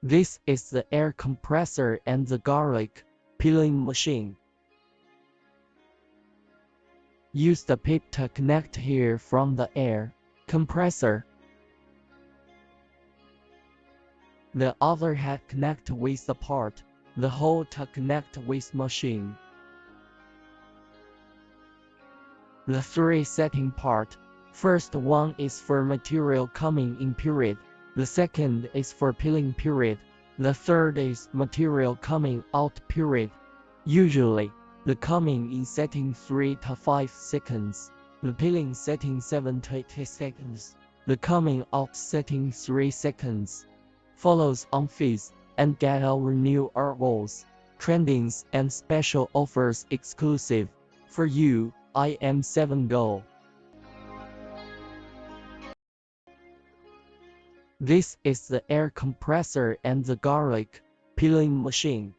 This is the air compressor and the garlic peeling machine. Use the pip to connect here from the air compressor. The other head connect with the part, the hole to connect with machine. The three setting part. First one is for material coming in period. The second is for peeling period. The third is material coming out period. Usually, the coming in setting 3 to 5 seconds. The peeling setting 7 to 8 seconds. The coming out setting 3 seconds. Follows on fees and get our new articles, trendings and special offers exclusive for you. I am 7Go. This is the air compressor and the garlic peeling machine.